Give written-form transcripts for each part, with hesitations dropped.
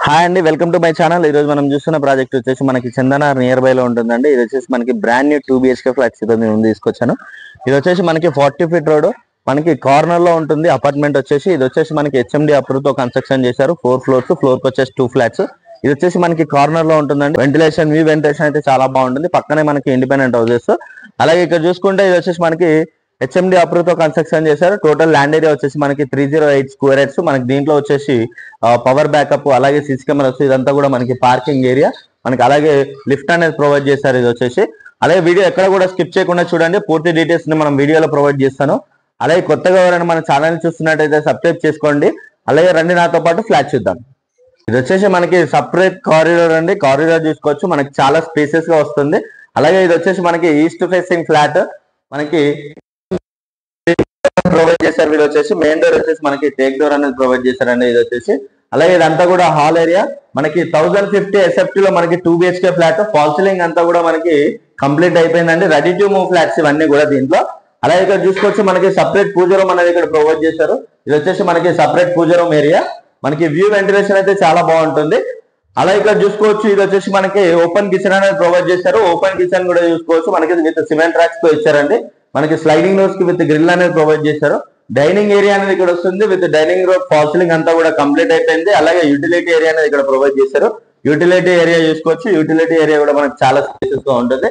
Hi అండి, welcome to my channel. ఈ రోజు మనం చూస్తున్న ప్రాజెక్ట్ వచ్చేసి మనకి చందనార్ నియర్ బై లో ఉంటుందండి. ఇది వచ్చేసి మనకి బ్రాండ్ న్యూ 2 BHK ఫ్లాట్స్ తీసుకొచ్చాను. ఇది వచ్చేసి మనకి 40 ఫీట్ రోడ్, మనకి కార్నర్ లో ఉంటుంది. అపార్ట్మెంట్ వచ్చేసి ఇది వచ్చేసి మనకి HMD అప్రూవ్ తో కన్స్ట్రక్షన్ చేశారు. 4 ఫ్లోర్స్, ఫ్లోర్ కి వచ్చేసి 2 ఫ్లాట్స్. ఇది వచ్చేసి మనకి కార్నర్ లో ఉంటుందండి. వెంటిలేషన్ అయితే చాలా బాగుంటుంది. పక్కనే మనకి ఇండిపెండెంట్ హౌసెస్. అలాగే ఇక్కడ చూసుకుంటే ఇది వచ్చేసి మనకి HMD అప్రూవ్ తో కన్స్ట్రక్షన్ చేశారు. టోటల్ ల్యాండ్ ఏరియా వచ్చేసి మనకి 308 స్క్వేర్ యార్డ్స్. మనకి దీంట్లో వచ్చేసి పవర్ బ్యాకప్, అలాగే సీసీ కెమెరాస్, ఇదంతా కూడా మనకి పార్కింగ్ ఏరియా, మనకి అలాగే లిఫ్ట్ అనేది ప్రొవైడ్ చేశారు. ఇది వచ్చేసి అలాగే వీడియో ఎక్కడ కూడా స్కిప్ చేయకుండా చూడండి. పూర్తి డీటెయిల్స్ ని మనం వీడియోలో ప్రొవైడ్ చేస్తాను. అలాగే కొత్తగా ఎవరైనా మన ఛానల్ చూస్తున్నట్టయితే సబ్స్క్రైబ్ చేసుకోండి. అలాగే రండి నాతో పాటు ఫ్లాట్ చూద్దాం. ఇది వచ్చేసి మనకి సపరేట్ కారిడార్ అండి. కారిడార్ చూసుకోవచ్చు, మనకి చాలా స్పేసెస్ గా వస్తుంది. అలాగే ఇది వచ్చేసి మనకి ఈస్ట్ ఫేసింగ్ ఫ్లాట్, మనకి ప్రొవైడ్ చేశారు. వీళ్ళు వచ్చేసి మెయిన్ డోర్ వచ్చేసి మనకి టేక్ డోర్ అనేది ప్రొవైడ్ చేశారండి. ఇది వచ్చేసి అలాగే ఇదంతా కూడా హాల్ ఏరియా. మనకి 1050 SFT లో మనకి 2 BHK ఫ్లాట్. ఫాల్ సీలింగ్ అంతా కూడా మనకి కంప్లీట్ అయిపోయిందండి. రెడీ టు మూవ్ ఫ్లాట్స్ ఇవన్నీ కూడా దీంట్లో. అలాగే ఇక్కడ చూసుకోవచ్చు మనకి సపరేట్ పూజ రూమ్ అనేది ఇక్కడ ప్రొవైడ్ చేశారు. ఇది వచ్చేసి మనకి సపరేట్ పూజ రూమ్ ఏరియా. మనకి వ్యూ వెంటిలేషన్ అయితే చాలా బాగుంటుంది. అలాగే ఇక్కడ చూసుకోవచ్చు ఇది వచ్చేసి మనకి ఓపెన్ కిచెన్ అనేది ప్రొవైడ్ చేశారు. ఓపెన్ కిచెన్ కూడా చూసుకోవచ్చు, మనకి విత్ సిమెంట్ ట్రాక్స్ తో ఇచ్చారండి. మనకి స్లైడింగ్ డోర్స్ కి విత్ గ్రిల్ అనేది ప్రొవైడ్ చేశారు. డైనింగ్ ఏరియా అనేది ఇక్కడ వస్తుంది. With dining road fall ceiling అంతా కూడా కంప్లీట్ అయిపోయింది. అలాగే యూటిలిటీ ఏరియా అనేది ఇక్కడ ప్రొవైడ్ చేశారు. యూటిలిటీ ఏరియా చూసుకోవచ్చు. యూటిలిటీ ఏరియా కూడా మనకి చాలా స్పేసెస్ గా ఉంటుంది.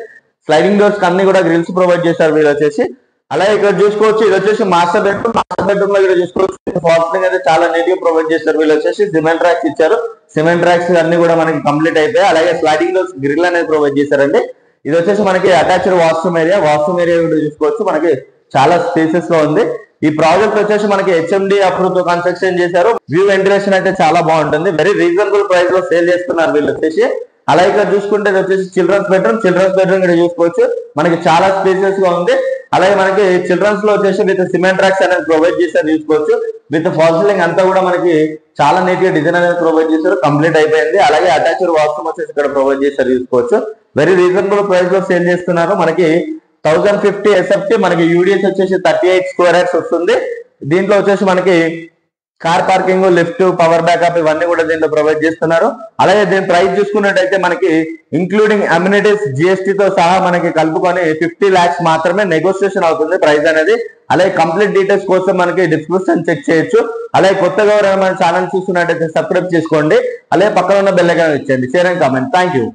స్లైడింగ్ డోర్స్ అన్ని కూడా గ్రిల్స్ ప్రొవైడ్ చేశారు వీళ్ళు వచ్చేసి. అలాగే ఇక్కడ చూసుకోవచ్చు ఇది వచ్చేసి మాస్టర్ బెడ్రూమ్. మాస్టర్ బెడ్రూమ్ లో ఇక్కడ చూసుకోవచ్చు ఫాల్ సీలింగ్ అయితే చాలా నీట్ గా ప్రొవైడ్ చేశారు. వీళ్ళు వచ్చేసి సిమెంట్ ట్రాక్స్ ఇచ్చారు. సిమెంట్ ట్రాక్స్ అన్ని కూడా మనకి కంప్లీట్ అయిపోయాయి. అలాగే స్లైడింగ్ డోర్స్ గ్రిల్ అనేది ప్రొవైడ్ చేశారండి. ఇది వచ్చేసి మనకి attached washroom area. Washroom area కూడా చూసుకోవచ్చు, మనకి చాలా స్పేసెస్ లో ఉంది. ఈ ప్రాజెక్ట్ వచ్చేసి మనకి HMD అప్రూవ్ తో కన్స్ట్రక్షన్ చేశారు. వ్యూ వెంటిలేషన్ అయితే చాలా బాగుంటుంది. వెరీ రీజనబుల్ ప్రైస్ లో సేల్ చేస్తున్నారు వీళ్ళు వచ్చేసి. అలాగే ఇక్కడ చూసుకుంటే ఇది వచ్చేసి చిల్డ్రన్స్ బెడ్రూమ్. చిల్డ్రన్స్ బెడ్రూమ్ ఇక్కడ చూసుకోవచ్చు, మనకి చాలా స్పేసెస్ గా ఉంది. అలాగే మనకి చిల్డ్రన్స్ లో వచ్చేసి విత్ సిమెంట్ ట్రాక్స్ అనేది ప్రొవైడ్ చేశారు చూసుకోవచ్చు. విత్ ఫాల్ సీలింగ్ అంతా కూడా మనకి చాలా నీట్ గా డిజైన్ అనేది ప్రొవైడ్ చేశారు. కంప్లీట్ అయిపోయింది. అలాగే అటాచ్డ్ వాష్రూమ్ వచ్చేసి ఇక్కడ ప్రొవైడ్ చేశారు చూసుకోవచ్చు. వెరీ రీజనబుల్ ప్రైస్ లో సేల్ చేస్తున్నారు. మనకి 1050 SFT, మనకి యూడిఎస్ వచ్చేసి 38 స్క్వేర్ యార్డ్స్ వస్తుంది. దీంట్లో వచ్చేసి మనకి car parking, lift, power backup ఇవన్నీ కూడా దీంట్లో ప్రొవైడ్ చేస్తున్నారు. అలాగే దీని ప్రైస్ చూసుకున్నట్టయితే మనకి ఇంక్లూడింగ్ అమ్యూనిటీస్ GST తో సహా మనకి కలుపుకొని 50 lakhs మాత్రమే నెగోషియేషన్ అవుతుంది ప్రైస్ అనేది. అలాగే కంప్లీట్ డీటెయిల్స్ కోసం మనకి డిస్క్రిప్షన్ చెక్ చేయొచ్చు. అలాగే కొత్తగా ఎవరైనా మన ఛానల్ చూస్తున్నట్టయితే సబ్స్క్రైబ్ చేసుకోండి. అలాగే పక్కన ఉన్న బెల్ ఐకాన్ ఇచ్చేయండి. Share and comment. Thank you.